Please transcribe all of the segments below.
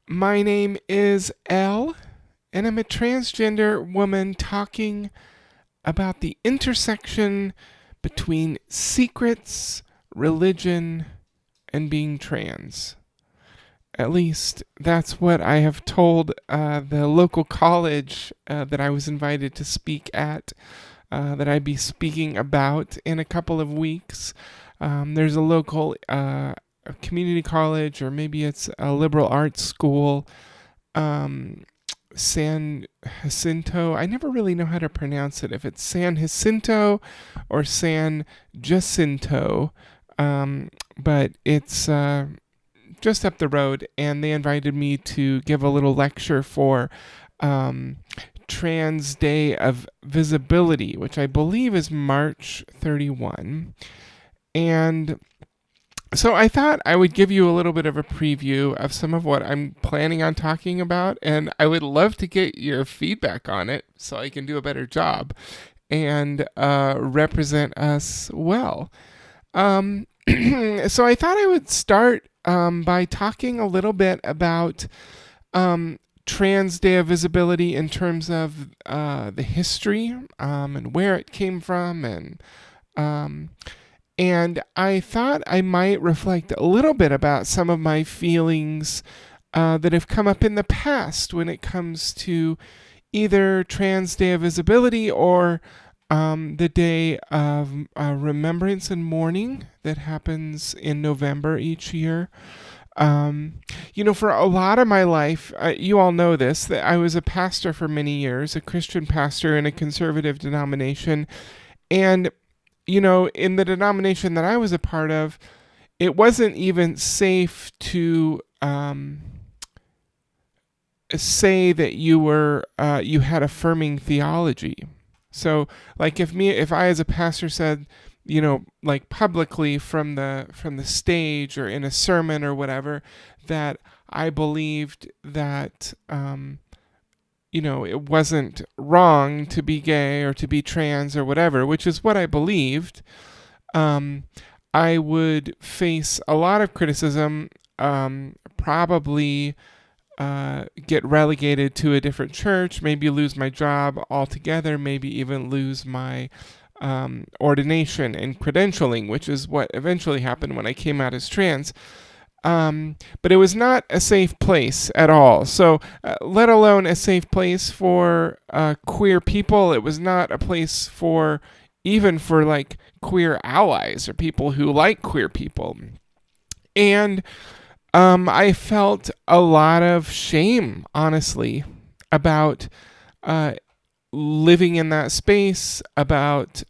My name is Elle, and I'm a transgender woman talking about the intersection between secrets, religion, and being trans. At least that's what I have told the local college that I was invited to speak at, that I'd be speaking about in a couple of weeks. There's a local community college, or maybe it's a liberal arts school, um, San Jacinto. I never really know how to pronounce it, if it's San Jacinto or San Jacinto. But it's just up the road, and they invited me to give a little lecture for um, Trans Day of Visibility, which I believe is March 31. And so I thought I would give you a little bit of a preview of some of what I'm planning on talking about, and I would love to get your feedback on it so I can do a better job and represent us well. Um, so I thought I would start by talking a little bit about Trans Day of Visibility in terms of the history and where it came from, um, and I thought I might reflect a little bit about some of my feelings that have come up in the past when it comes to either Trans Day of Visibility or the Day of Remembrance and Mourning that happens in November each year. Um, for a lot of my life, you all know this, that I was a pastor for many years, a Christian pastor in a conservative denomination. And in the denomination that I was a part of, it wasn't even safe to say that you had affirming theology. So, like, if I as a pastor said, like publicly from the stage or in a sermon or whatever, that I believed that it wasn't wrong to be gay or to be trans or whatever, which is what I believed, um, I would face a lot of criticism, probably get relegated to a different church, maybe lose my job altogether, maybe even lose my ordination and credentialing, which is what eventually happened when I came out as trans. But it was not a safe place at all. So, let alone a safe place for queer people, it was not a place for even for like queer allies or people who like queer people. And I felt a lot of shame, honestly, about uh, living in that space, about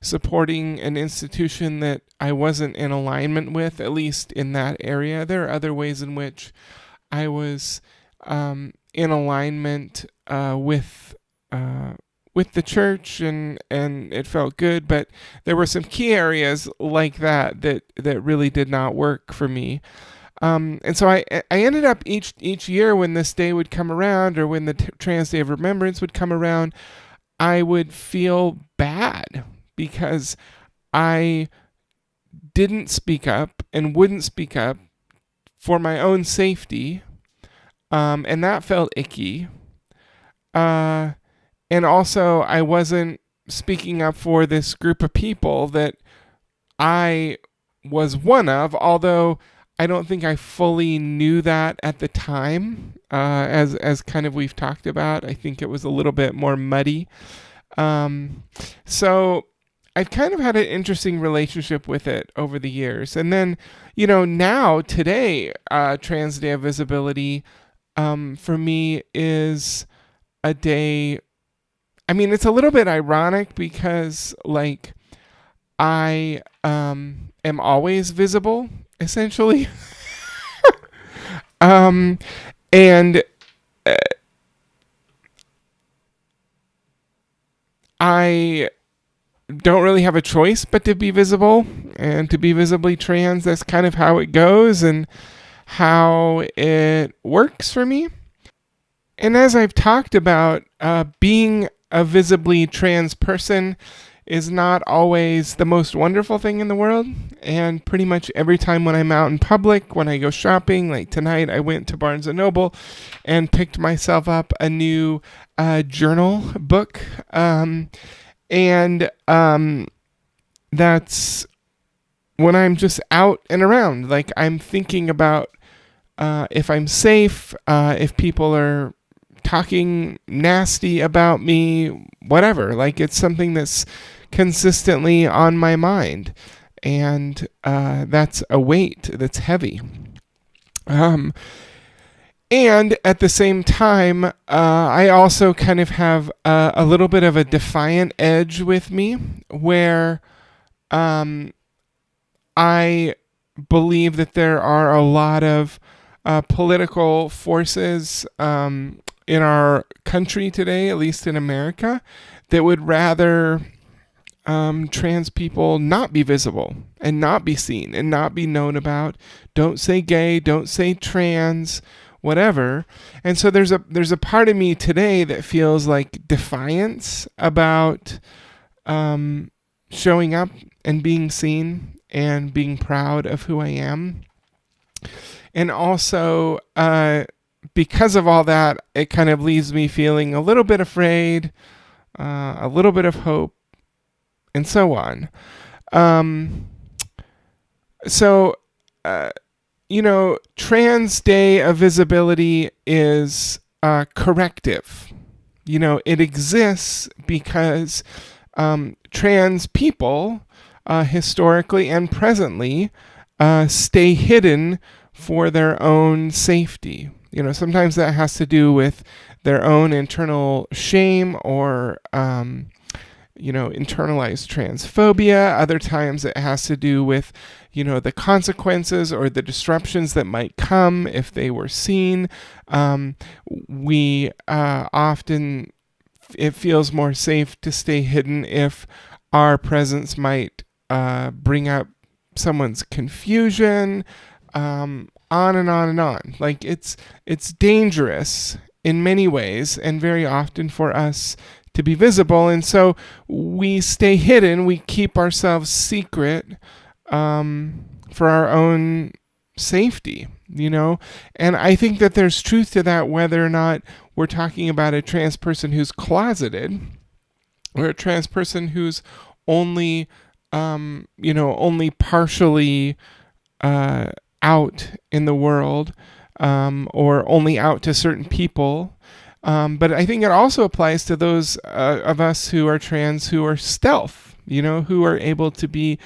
supporting an institution that I wasn't in alignment with, at least in that area. There are other ways in which I was in alignment with the church, and it felt good, but there were some key areas like that really did not work for me. And so I ended up each year when this day would come around, or when the Trans Day of Remembrance would come around, I would feel bad because I didn't speak up and wouldn't speak up for my own safety, and that felt icky. Uh, and also, I wasn't speaking up for this group of people that I was one of, although I don't think I fully knew that at the time. As kind of we've talked about, I think it was a little bit more muddy. So I've kind of had an interesting relationship with it over the years. And then, now today, Trans Day of Visibility, for me is a day. I mean, it's a little bit ironic because, like, I am always visible, essentially. um, and uh, I don't really have a choice but to be visible and to be visibly trans. That's kind of how it goes and how it works for me. And as I've talked about, being a visibly trans person is not always the most wonderful thing in the world. And pretty much every time when I'm out in public, when I go shopping, like tonight, I went to Barnes and Noble and picked myself up a new journal book. And that's when I'm just out and around. Like, I'm thinking about if I'm safe, if people are talking nasty about me, whatever. Like, it's something that's consistently on my mind. And that's a weight that's heavy. And at the same time, I also kind of have a little bit of a defiant edge with me where I believe that there are a lot of political forces in our country today, at least in America, that would rather trans people not be visible and not be seen and not be known about. Don't say gay, don't say trans, whatever. And so there's a part of me today that feels like defiance about showing up and being seen and being proud of who I am. And also, because of all that, it kind of leaves me feeling a little bit afraid, a little bit of hope, and so on. So, Trans Day of Visibility is corrective. It exists because trans people, historically and presently, stay hidden for their own safety. Sometimes that has to do with their own internal shame or, internalized transphobia. Other times it has to do with, the consequences or the disruptions that might come if they were seen. We often, it feels more safe to stay hidden if our presence might bring up someone's confusion, on and on and on. Like, it's dangerous in many ways and very often for us to be visible. And so we stay hidden. We keep ourselves secret for our own safety, And I think that there's truth to that, whether or not we're talking about a trans person who's closeted or a trans person who's only, only partially out in the world, or only out to certain people. But I think it also applies to those of us who are trans who are stealth, who are able to be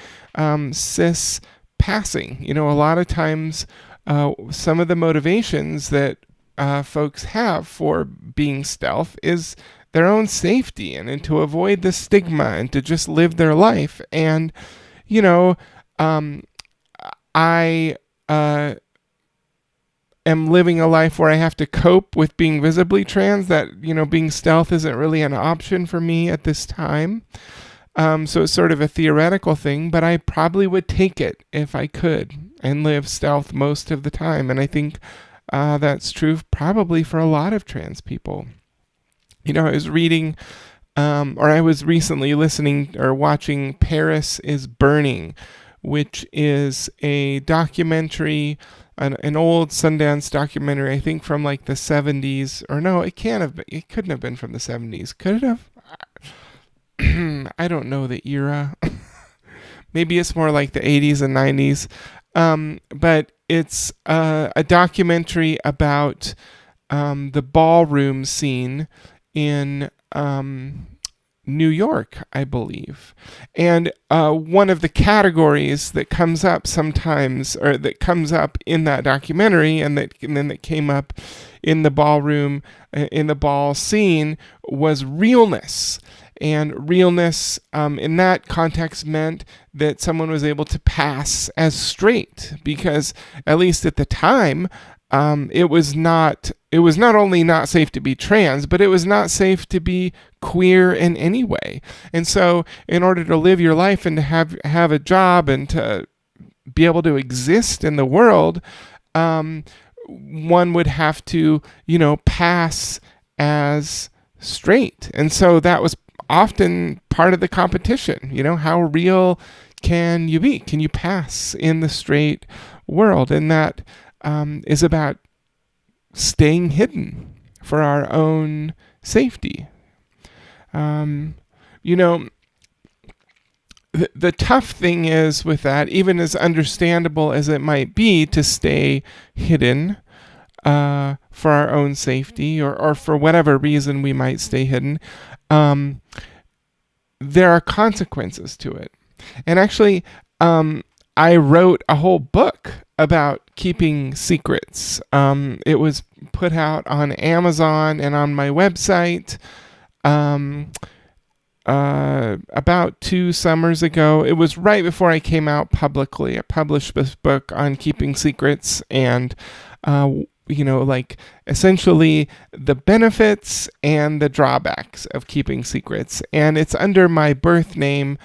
cis passing. A lot of times some of the motivations that folks have for being stealth is their own safety and to avoid the stigma and to just live their life. And, I am living a life where I have to cope with being visibly trans, that, being stealth isn't really an option for me at this time. So it's sort of a theoretical thing, but I probably would take it if I could and live stealth most of the time. And I think that's true probably for a lot of trans people. I was reading, or I was recently listening or watching Paris is Burning, which is a documentary, an old Sundance documentary, I think from like the 70s, or no, it couldn't have been from the 70s. Could it have? I don't know the era. Maybe it's more like the 80s and 90s. But it's a documentary about the ballroom scene in New York, I believe. And one of the categories that comes up sometimes, or that comes up in that documentary, and then that came up in the ballroom, in the ball scene, was realness. And realness in that context meant that someone was able to pass as straight, because at least at the time, it was not only not safe to be trans, but it was not safe to be queer in any way. And so in order to live your life and to have a job and to be able to exist in the world, one would have to, pass as straight. And so that was often part of the competition. How real can you be? Can you pass in the straight world? And that is about staying hidden for our own safety. Um, you know, the tough thing is with that, even as understandable as it might be to stay hidden for our own safety, or for whatever reason we might stay hidden, um, there are consequences to it. And actually, I wrote a whole book about keeping secrets. It was put out on Amazon and on my website. Um, about 2 summers ago. It was right before I came out publicly. I published this book on keeping secrets and, like essentially the benefits and the drawbacks of keeping secrets. And it's under my birth name,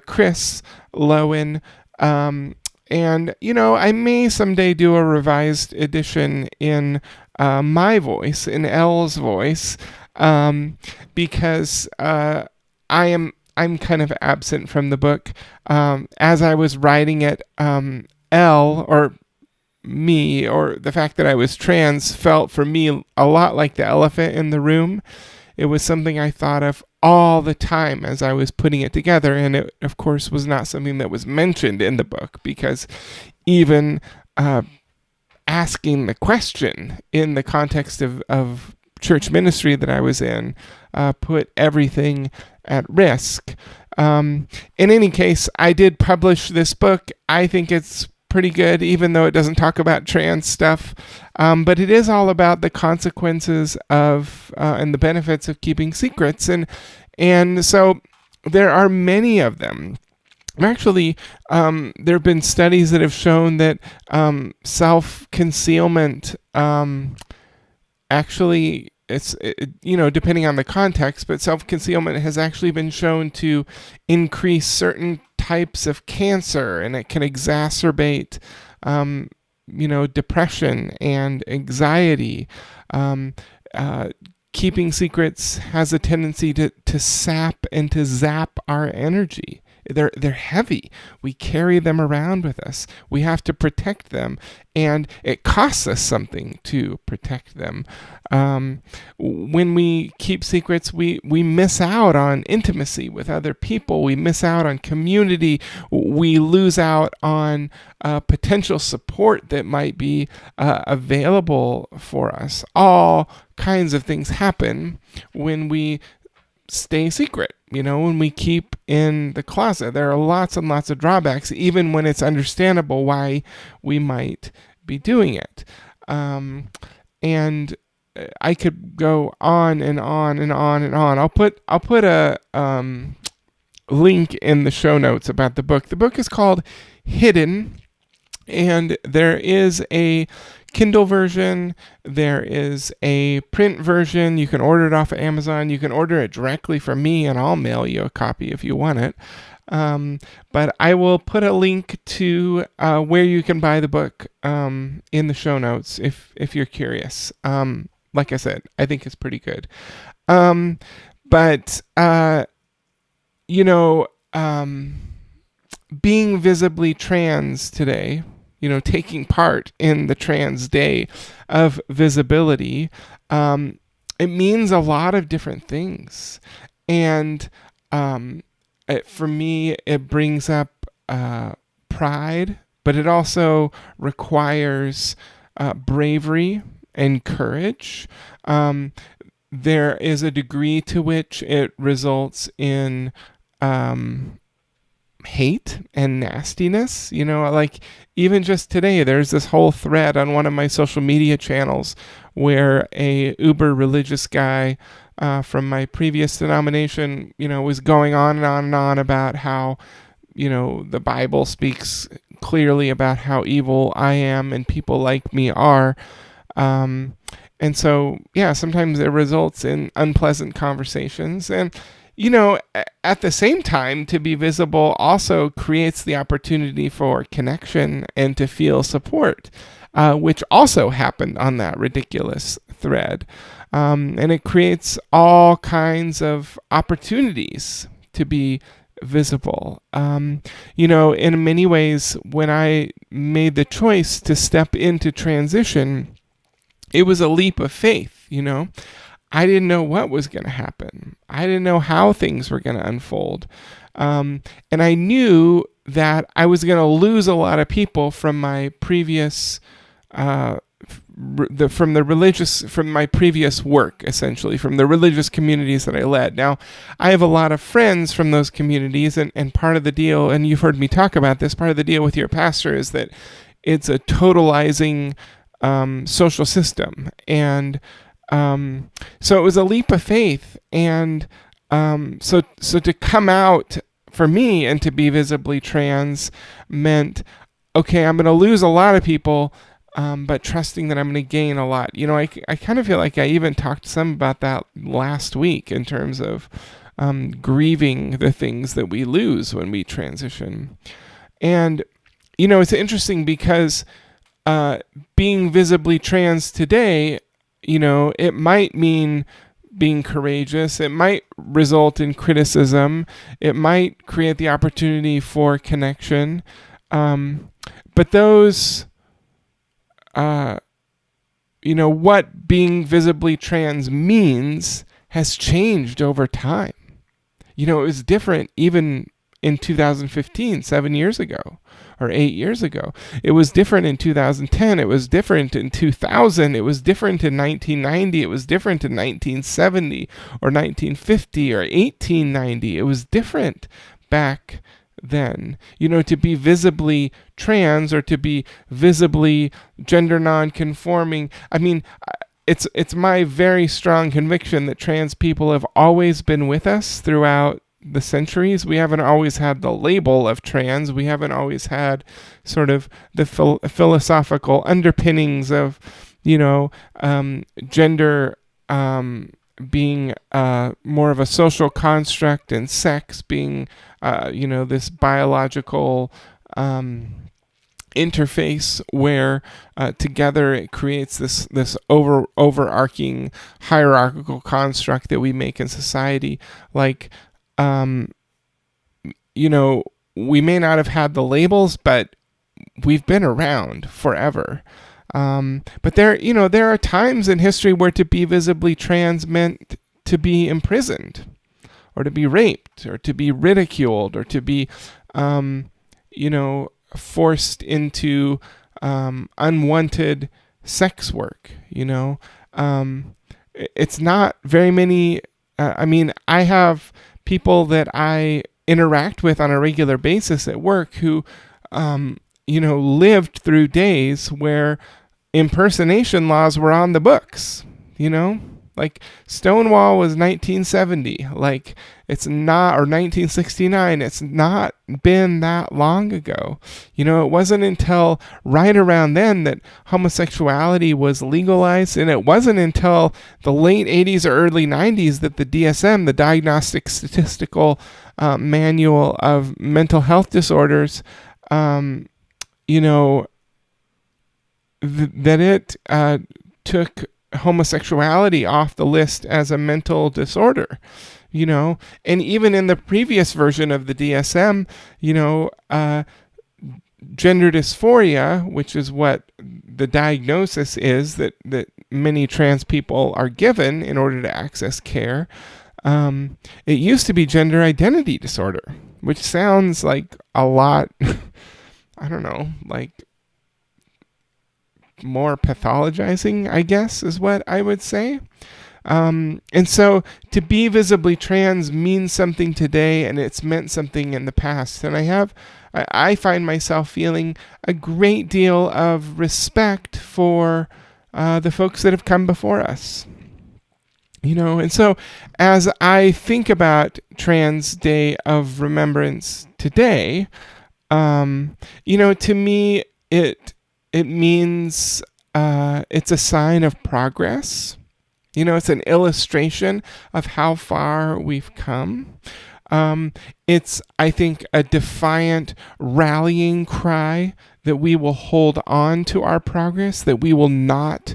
Chris Lowen. And, I may someday do a revised edition in my voice, in Elle's voice, because I'm kind of absent from the book. As I was writing it, Elle, or me, or the fact that I was trans, felt for me a lot like the elephant in the room. It was something I thought of all the time as I was putting it together, and it, of course, was not something that was mentioned in the book, because even asking the question in the context of church ministry that I was in put everything at risk. In any case, I did publish this book. I think it's pretty good, even though it doesn't talk about trans stuff. But it is all about the consequences of and the benefits of keeping secrets. And so there are many of them. Actually, there have been studies that have shown that self-concealment actually, depending on the context, but self-concealment has actually been shown to increase certain types of cancer, and it can exacerbate, depression and anxiety. Keeping secrets has a tendency to sap and to zap our energy. They're heavy. We carry them around with us. We have to protect them, and it costs us something to protect them. When we keep secrets, we miss out on intimacy with other people. We miss out on community. We lose out on potential support that might be available for us. All kinds of things happen when we stay secret. When we keep in the closet, there are lots and lots of drawbacks, even when it's understandable why we might be doing it. And I could go on and on and on and on. I'll put a link in the show notes about the book. The book is called Hidden, and there is a Kindle version. There is a print version. You can order it off of Amazon. You can order it directly from me, and I'll mail you a copy if you want it. But I will put a link to where you can buy the book in the show notes if you're curious. Like I said, I think it's pretty good. But being visibly trans today, taking part in the Trans Day of Visibility, it means a lot of different things. And for me, it brings up pride, but it also requires bravery and courage. There is a degree to which it results in hate and nastiness. Like even just today, there's this whole thread on one of my social media channels where a uber religious guy from my previous denomination, was going on and on and on about how, the Bible speaks clearly about how evil I am and people like me are. And so, sometimes it results in unpleasant conversations. And at the same time, to be visible also creates the opportunity for connection and to feel support. which also happened on that ridiculous thread. And it creates all kinds of opportunities to be visible. In many ways, when I made the choice to step into transition, it was a leap of faith. I didn't know what was going to happen. I didn't know how things were going to unfold. And I knew that I was going to lose a lot of people from my previous from my previous work, essentially, from the religious communities that I led. Now, I have a lot of friends from those communities, and part of the deal, and you've heard me talk about this, part of the deal with your pastor is that it's a totalizing social system. And so it was a leap of faith. And so to come out for me and to be visibly trans meant, okay, I'm going to lose a lot of people, but trusting that I'm going to gain a lot. I kind of feel like I even talked to some about that last week in terms of grieving the things that we lose when we transition. And, it's interesting because being visibly trans today, it might mean being courageous. It might result in criticism. It might create the opportunity for connection. But those, what being visibly trans means has changed over time. It was different even in 2015, 7 years ago, or 8 years ago. It was different in 2010. It was different in 2000. It was different in 1990. It was different in 1970 or 1950 or 1890. It was different back then. To be visibly trans or to be visibly gender non-conforming, it's my very strong conviction that trans people have always been with us throughout the centuries. We haven't always had the label of trans. We haven't always had sort of the philosophical underpinnings of, gender being more of a social construct and sex being, this biological interface where together it creates this overarching hierarchical construct that we make in society. Like, we may not have had the labels, but we've been around forever. But there are times in history where to be visibly trans meant to be imprisoned, or to be raped, or to be ridiculed, or to be, forced into unwanted sex work. It's not very many. I have people that I interact with on a regular basis at work who, lived through days where impersonation laws were on the books. Like Stonewall was 1970, like it's not, or 1969, it's not been that long ago. It wasn't until right around then that homosexuality was legalized, and it wasn't until the late 80s or early 90s that the DSM, the Diagnostic Statistical Manual of Mental Health Disorders, that it took homosexuality off the list as a mental disorder, and even in the previous version of the DSM, gender dysphoria, which is what the diagnosis is that many trans people are given in order to access care, it used to be gender identity disorder, which sounds like a lot, I don't know, like more pathologizing, I guess, is what I would say. And so to be visibly trans means something today, and it's meant something in the past. And I find myself feeling a great deal of respect for the folks that have come before us. And so as I think about Trans Day of Remembrance today, to me, it means it's a sign of progress. It's an illustration of how far we've come. It's, I think, a defiant rallying cry that we will hold on to our progress, that we will not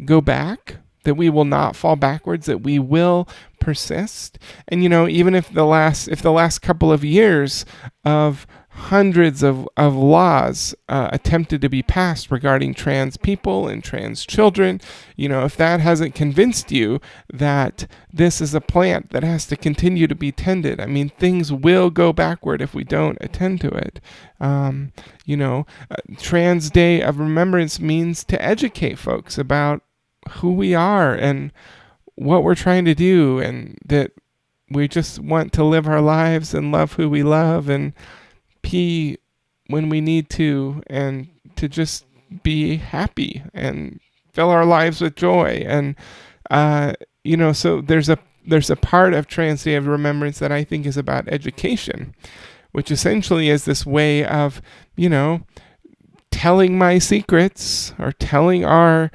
go back, that we will not fall backwards, that we will persist. And even if the last couple of years of hundreds of laws attempted to be passed regarding trans people and trans children, if that hasn't convinced you that this is a plant that has to continue to be tended, I mean, things will go backward if we don't attend to it. Trans Day of Remembrance means to educate folks about who we are and what we're trying to do, and that we just want to live our lives and love who we love and pee when we need to, and to just be happy and fill our lives with joy. And so there's a part of Trans Day of Remembrance that I think is about education, which essentially is this way of telling my secrets, or telling our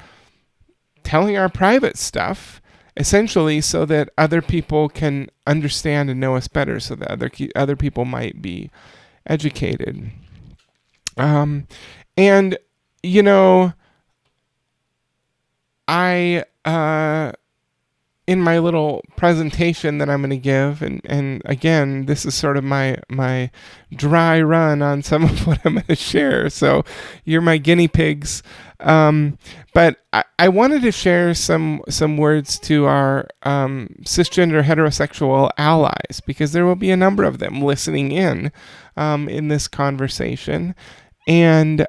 private stuff, essentially so that other people can understand and know us better, so that other people might be educated. And I in my little presentation that I'm going to give, and again, this is sort of my dry run on some of what I'm going to share, so you're my guinea pigs. But I wanted to share some words to our cisgender heterosexual allies, because there will be a number of them listening in this conversation. And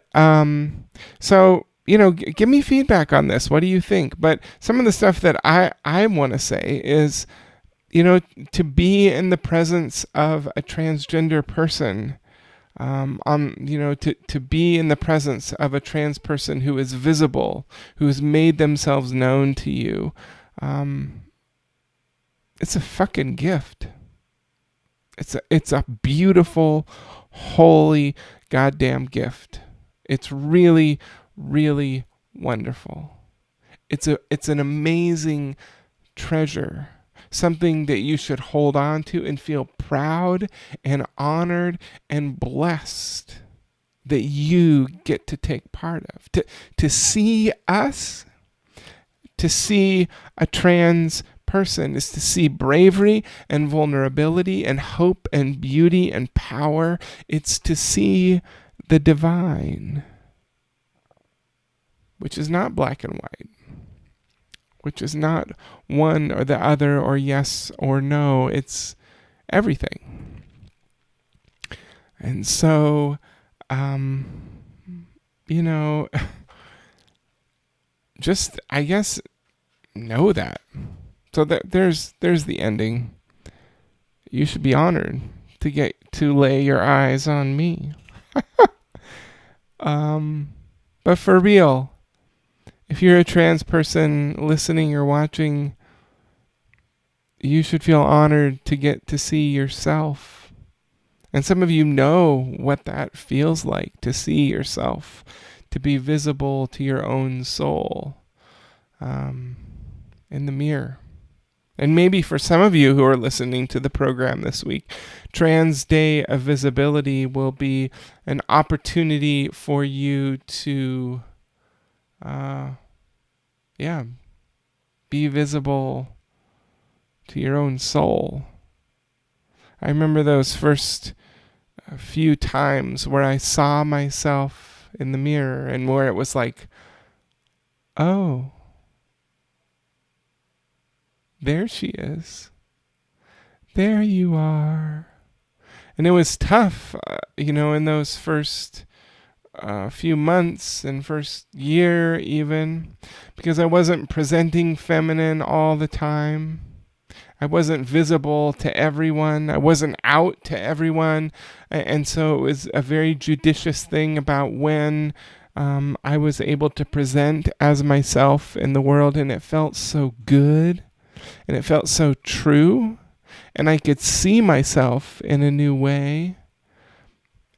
so give me feedback on this. What do you think? But some of the stuff that I want to say is, to be in the presence of a transgender person, to be in the presence of a trans person who is visible, who has made themselves known to you, it's a fucking gift. It's a beautiful, holy, goddamn gift. It's really, really wonderful. It's an amazing treasure, something that you should hold on to and feel proud and honored and blessed that you get to take part of. To see us, to see a trans person, is to see bravery and vulnerability and hope and beauty and power. It's to see the divine, which is not black and white, which is not one or the other, or yes or no. It's everything. And so, just, I guess, know that. So that there's the ending. You should be honored to get to lay your eyes on me. But for real, if you're a trans person listening or watching, you should feel honored to get to see yourself. And some of you know what that feels like, to see yourself, to be visible to your own soul in the mirror. And maybe for some of you who are listening to the program this week, Trans Day of Visibility will be an opportunity for you to, be visible to your own soul. I remember those first few times where I saw myself in the mirror, and where it was like, oh, there she is. There you are. And it was tough, in those first few months and first year even, because I wasn't presenting feminine all the time. I wasn't visible to everyone. I wasn't out to everyone. And so it was a very judicious thing about when I was able to present as myself in the world, and it felt so good. And it felt so true, and I could see myself in a new way.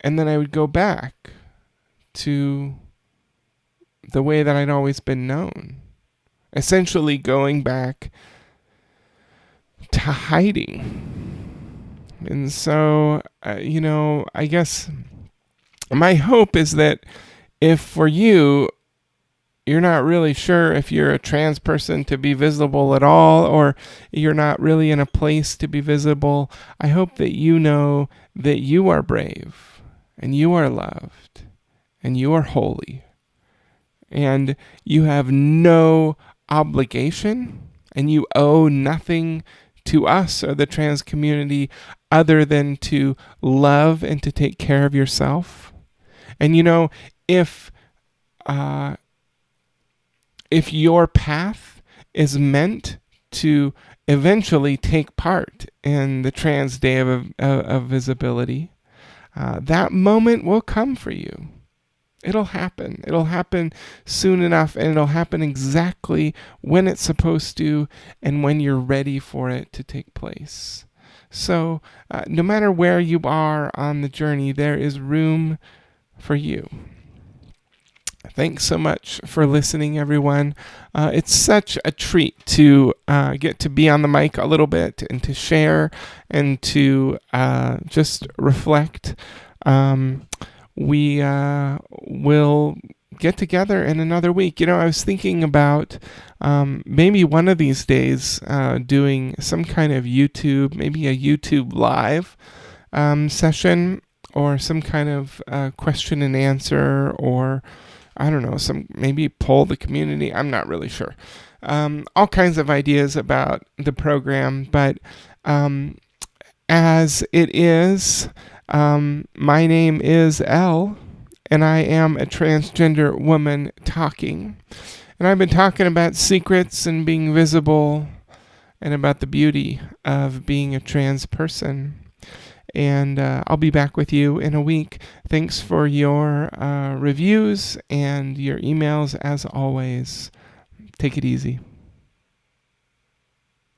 And then I would go back to the way that I'd always been known, essentially going back to hiding, And so, I guess my hope is that if for you, you're not really sure if you're a trans person to be visible at all, or you're not really in a place to be visible, I hope that you know that you are brave and you are loved and you are holy and you have no obligation and you owe nothing to us or the trans community other than to love and to take care of yourself. And if uh, if your path is meant to eventually take part in the Trans Day of Visibility, that moment will come for you. It'll happen. It'll happen soon enough, and it'll happen exactly when it's supposed to and when you're ready for it to take place. So, no matter where you are on the journey, there is room for you. Thanks so much for listening, everyone. It's such a treat to get to be on the mic a little bit and to share and to just reflect. We will get together in another week. I was thinking about maybe one of these days doing some kind of YouTube, maybe a YouTube live session, or some kind of question and answer, or I don't know, maybe poll the community. I'm not really sure. All kinds of ideas about the program, but as it is, my name is Elle, and I am a transgender woman talking. And I've been talking about secrets and being visible and about the beauty of being a trans person. And I'll be back with you in a week. Thanks for your reviews and your emails as always. Take it easy.